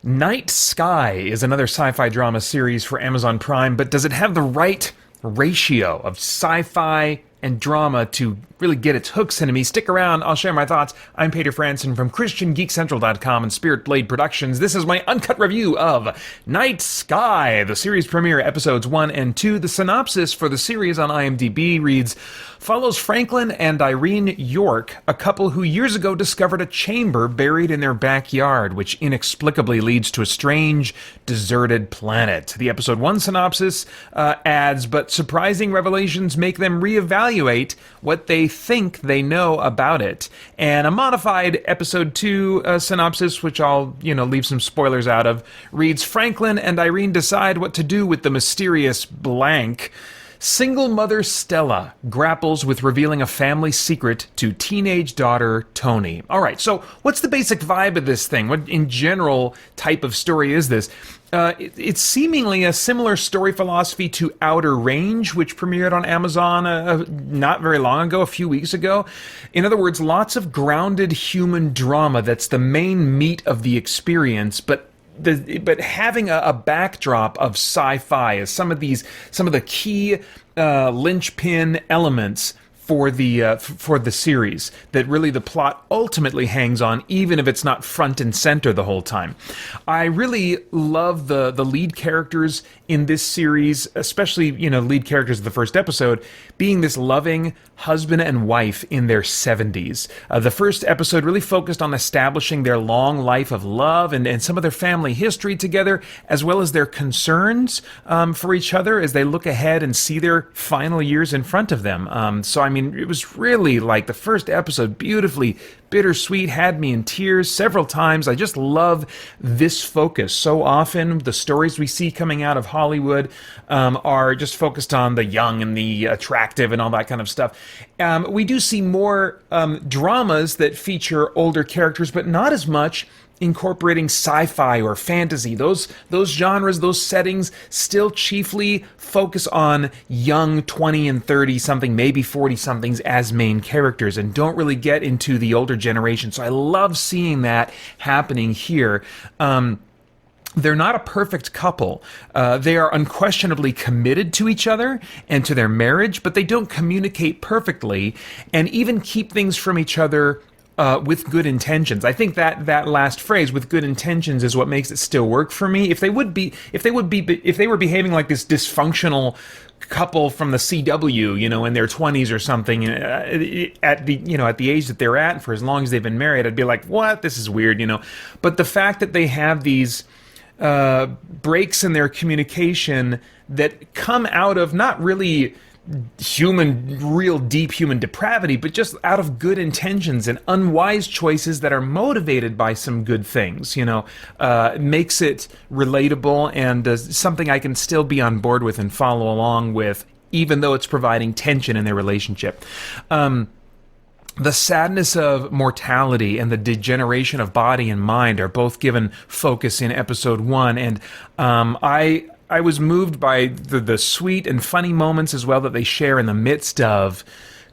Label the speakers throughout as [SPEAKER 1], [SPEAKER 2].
[SPEAKER 1] Night Sky is another sci-fi drama series for Amazon Prime, but does it have the right ratio of sci-fi and drama to really get its hooks into me? Stick around, I'll share my thoughts. I'm Peter Franson from christiangeekcentral.com and Spirit Blade Productions. This is my uncut review of Night Sky, the series premiere, episodes 1 and 2. The synopsis for the series on IMDb reads, follows Franklin and Irene York, a couple who years ago discovered a chamber buried in their backyard, which inexplicably leads to a strange, deserted planet. The episode 1 synopsis adds, but surprising revelations make them reevaluate what they think they know about it. And a modified episode 2 synopsis, which I'll, leave some spoilers out of, reads, Franklin and Irene decide what to do with the mysterious blank. Single mother Stella grapples with revealing a family secret to teenage daughter Tony. All right, so what's the basic vibe of this thing? What, in general, type of story is this? It's seemingly a similar story philosophy to Outer Range, which premiered on Amazon not very long ago, a few weeks ago. In other words, lots of grounded human drama that's the main meat of the experience, but having a backdrop of sci-fi as some of the key linchpin elements for the series that really the plot ultimately hangs on, even if it's not front and center the whole time. I really love the lead characters in this series, especially lead characters of the first episode, being this loving husband and wife in their 70s. The first episode really focused on establishing their long life of love and some of their family history together, as well as their concerns for each other as they look ahead and see their final years in front of them. It was really like the first episode, beautifully bittersweet, had me in tears several times. I just love this focus. So often the stories we see coming out of Hollywood are just focused on the young and the attractive and all that kind of stuff. We do see more dramas that feature older characters, but not as much incorporating sci-fi or fantasy. Those genres, those settings still chiefly focus on young 20 and 30 something, maybe 40 somethings as main characters, and don't really get into the older generation. So I love seeing that happening here. They're not a perfect couple. They are unquestionably committed to each other and to their marriage, but they don't communicate perfectly and even keep things from each other with good intentions. I think that last phrase, with good intentions, is what makes it still work for me. If they were behaving like this dysfunctional couple from the CW, in their 20s or something, at the age that they're at, and for as long as they've been married, I'd be like, what? This is weird, But the fact that they have these breaks in their communication that come out of not really real deep human depravity, but just out of good intentions and unwise choices that are motivated by some good things, makes it relatable and something I can still be on board with and follow along with, even though it's providing tension in their relationship. The sadness of mortality and the degeneration of body and mind are both given focus in episode 1, and I was moved by the sweet and funny moments as well that they share in the midst of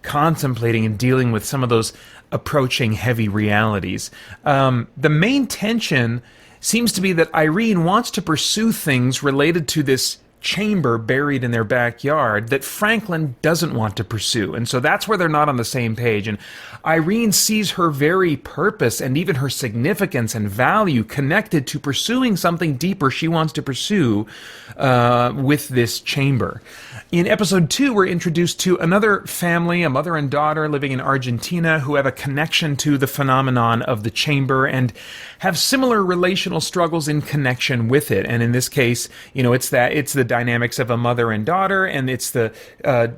[SPEAKER 1] contemplating and dealing with some of those approaching heavy realities. The main tension seems to be that Irene wants to pursue things related to this chamber buried in their backyard that Franklin doesn't want to pursue. And so that's where they're not on the same page. And Irene sees her very purpose and even her significance and value connected to pursuing something deeper she wants to pursue with this chamber. In episode 2, we're introduced to another family, a mother and daughter living in Argentina, who have a connection to the phenomenon of the chamber and have similar relational struggles in connection with it. And in this case, it's the dynamics of a mother and daughter, and it's the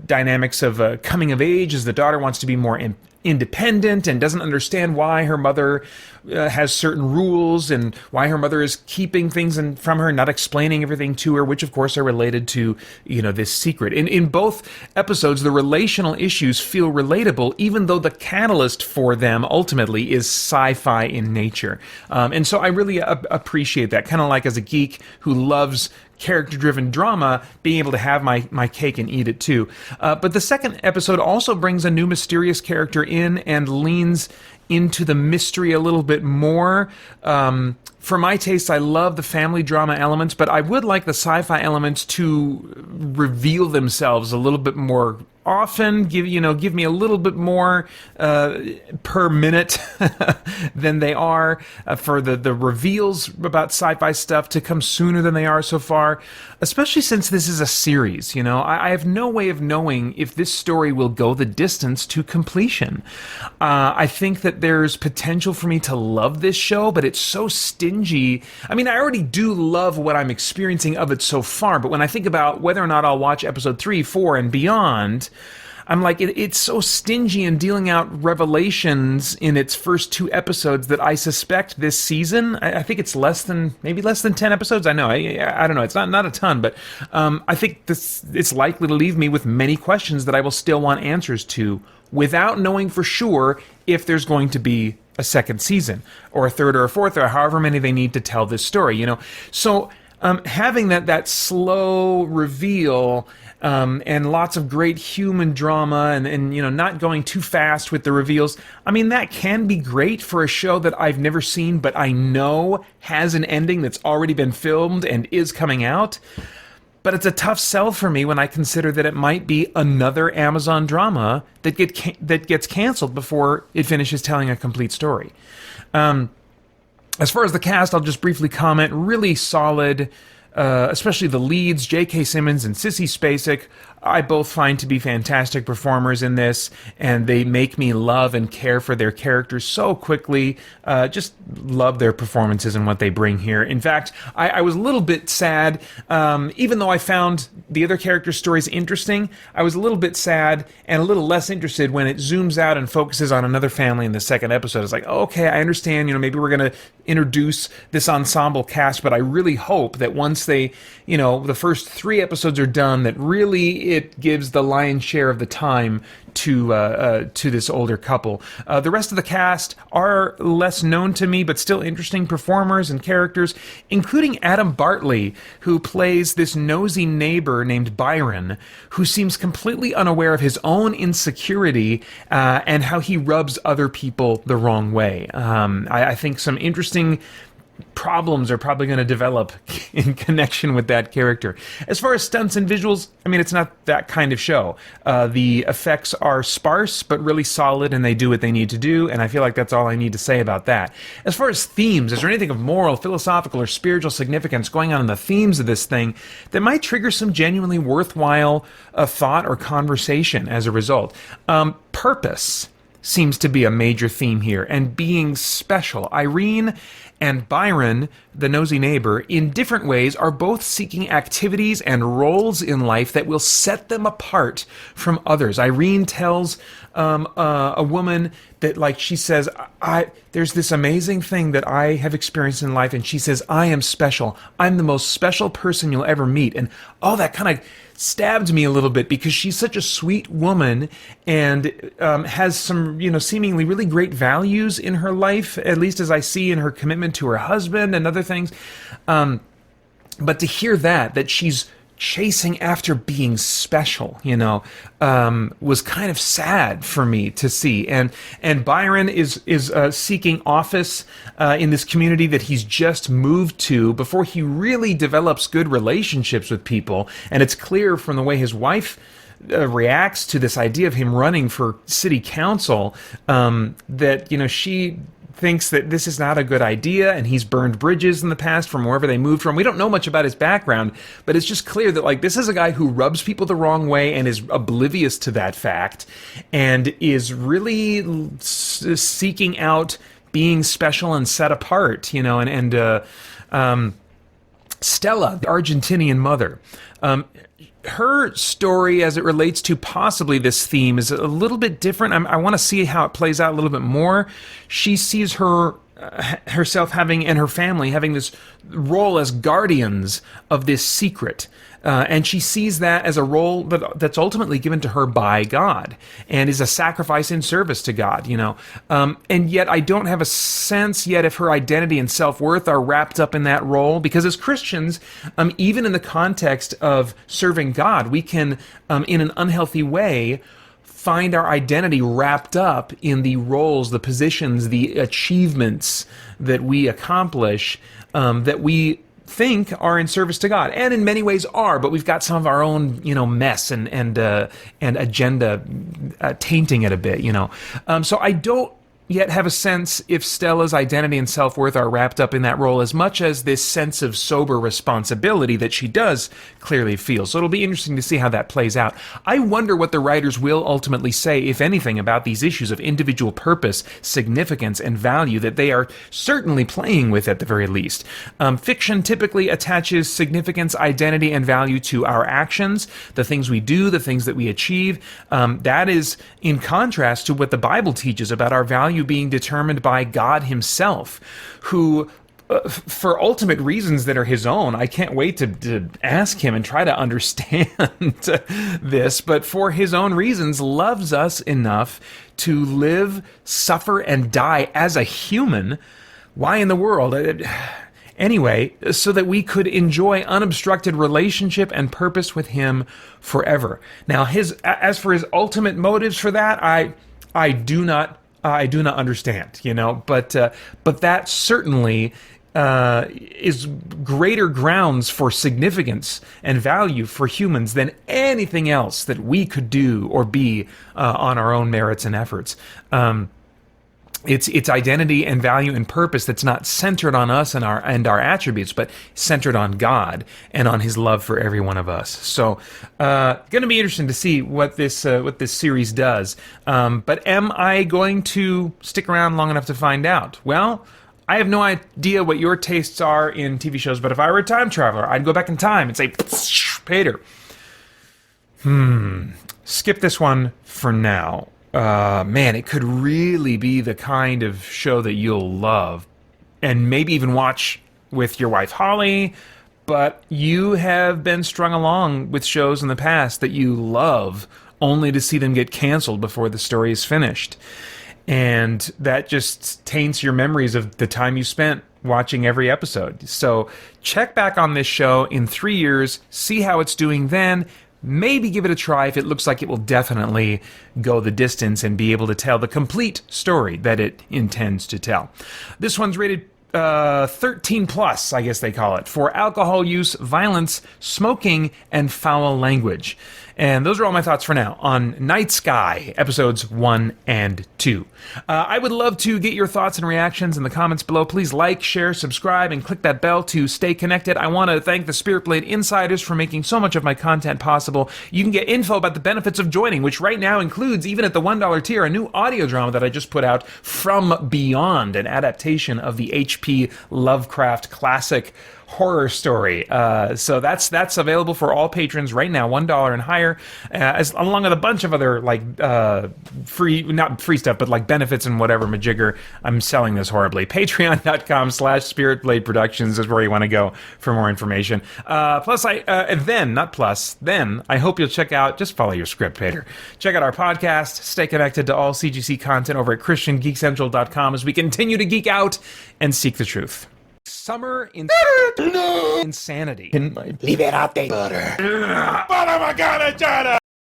[SPEAKER 1] dynamics of coming of age as the daughter wants to be more independent and doesn't understand why her mother has certain rules and why her mother is keeping things from her, not explaining everything to her, which of course are related to, this secret. In both episodes, the relational issues feel relatable, even though the catalyst for them ultimately is sci-fi in nature. And so I really appreciate that, kind of like as a geek who loves character-driven drama, being able to have my cake and eat it too. But the second episode also brings a new mysterious character in and leans into the mystery a little bit more. For my taste, I love the family drama elements, but I would like the sci-fi elements to reveal themselves a little bit more often, give me a little bit more per minute than they are, for the reveals about sci-fi stuff to come sooner than they are so far, especially since this is a series. I have no way of knowing if this story will go the distance to completion. I think that there's potential for me to love this show, but it's so stingy. I mean, I already do love what I'm experiencing of it so far, but when I think about whether or not I'll watch episode 3, 4, and beyond, I'm like, it's so stingy in dealing out revelations in its first 2 episodes that I suspect this season, I think it's maybe less than 10 episodes. I know, I don't know, it's not a ton, but I think it's likely to leave me with many questions that I will still want answers to without knowing for sure if there's going to be a second season or a third or a fourth or however many they need to tell this story. So having that slow reveal and lots of great human drama and not going too fast with the reveals, I mean, that can be great for a show that I've never seen but I know has an ending that's already been filmed and is coming out. But it's a tough sell for me when I consider that it might be another Amazon drama that gets canceled before it finishes telling a complete story. As far as the cast, I'll just briefly comment. Really solid, especially the leads, J.K. Simmons and Sissy Spacek. I both find to be fantastic performers in this, and they make me love and care for their characters so quickly. Just love their performances and what they bring here. In fact, I was a little bit sad, even though I found the other character stories interesting, I was a little bit sad and a little less interested when it zooms out and focuses on another family in the second episode. It's like, okay, I understand, maybe we're going to introduce this ensemble cast, but I really hope that once they, the first 3 episodes are done, that really it gives the lion's share of the time to this older couple. The rest of the cast are less known to me, but still interesting performers and characters, including Adam Bartley, who plays this nosy neighbor named Byron, who seems completely unaware of his own insecurity and how he rubs other people the wrong way. I think some interesting problems are probably going to develop in connection with that character. As far as stunts and visuals, I mean, it's not that kind of show. The effects are sparse, but really solid, and they do what they need to do, and I feel like that's all I need to say about that. As far as themes, is there anything of moral, philosophical, or spiritual significance going on in the themes of this thing that might trigger some genuinely worthwhile thought or conversation as a result? Purpose seems to be a major theme here, and being special. Irene and Byron, the nosy neighbor, in different ways are both seeking activities and roles in life that will set them apart from others. Irene tells a woman that, she says, there's this amazing thing that I have experienced in life, and she says, I am special. I'm the most special person you'll ever meet. And that kind of stabbed me a little bit because she's such a sweet woman and has some, seemingly really great values in her life, at least as I see in her commitment to her husband and other things. But to hear that she's chasing after being special, was kind of sad for me to see. And Byron is seeking office in this community that he's just moved to before he really develops good relationships with people. And it's clear from the way his wife reacts to this idea of him running for city council that, she thinks that this is not a good idea, and he's burned bridges in the past from wherever they moved from. We don't know much about his background, but it's just clear that this is a guy who rubs people the wrong way and is oblivious to that fact and is really seeking out being special and set apart, Stella, the Argentinian mother, her story as it relates to possibly this theme is a little bit different. I want to see how it plays out a little bit more. She sees herself having, and her family having, this role as guardians of this secret. And she sees that as a role that's ultimately given to her by God and is a sacrifice in service to God, And yet I don't have a sense yet if her identity and self-worth are wrapped up in that role, because as Christians, even in the context of serving God, we can, in an unhealthy way, find our identity wrapped up in the roles, the positions, the achievements that we accomplish, that we think are in service to God, and in many ways are, but we've got some of our own, mess and agenda tainting it a bit, So I don't yet have a sense if Stella's identity and self-worth are wrapped up in that role as much as this sense of sober responsibility that she does clearly feel. So it'll be interesting to see how that plays out. I wonder what the writers will ultimately say, if anything, about these issues of individual purpose, significance, and value that they are certainly playing with at the very least. Fiction typically attaches significance, identity, and value to our actions, the things we do, the things that we achieve. That is in contrast to what the Bible teaches about our value being determined by God himself, who, for ultimate reasons that are his own, I can't wait to ask him and try to understand this, but for his own reasons, loves us enough to live, suffer, and die as a human. Why in the world? Anyway, so that we could enjoy unobstructed relationship and purpose with him forever. Now, as for his ultimate motives for that, I do not understand, but that certainly is greater grounds for significance and value for humans than anything else that we could do or be on our own merits and efforts. It's identity and value and purpose that's not centered on us and our attributes, but centered on God and on his love for every one of us. So, going to be interesting to see what this series does. But am I going to stick around long enough to find out? Well, I have no idea what your tastes are in TV shows, but if I were a time traveler, I'd go back in time and say, Peter, skip this one for now. Man, it could really be the kind of show that you'll love and maybe even watch with your wife Holly, but you have been strung along with shows in the past that you love only to see them get canceled before the story is finished. And that just taints your memories of the time you spent watching every episode. So check back on this show in 3 years, see how it's doing then. Maybe give it a try if it looks like it will definitely go the distance and be able to tell the complete story that it intends to tell. This one's rated 13 plus, I guess they call it, for alcohol use, violence, smoking, and foul language. And those are all my thoughts for now on Night Sky, episodes 1 and 2. I would love to get your thoughts and reactions in the comments below. Please like, share, subscribe, and click that bell to stay connected. I want to thank the Spirit Blade Insiders for making so much of my content possible. You can get info about the benefits of joining, which right now includes, even at the $1 tier, a new audio drama that I just put out, From Beyond, an adaptation of the H.P. Lovecraft classic horror story. So that's available for all patrons right now, $1 and higher, along with a bunch of other not free stuff, but like benefits and whatever majigger. I'm selling this horribly. Patreon.com/Spiritblade Productions is where you want to go for more information. Then I hope you'll check out, just follow your script, Peter. Check out our podcast, stay connected to all CGC content over at christiangeekcentral.com as we continue to geek out and seek the truth. Summer insanity.
[SPEAKER 2] Liberate.
[SPEAKER 1] But I'm a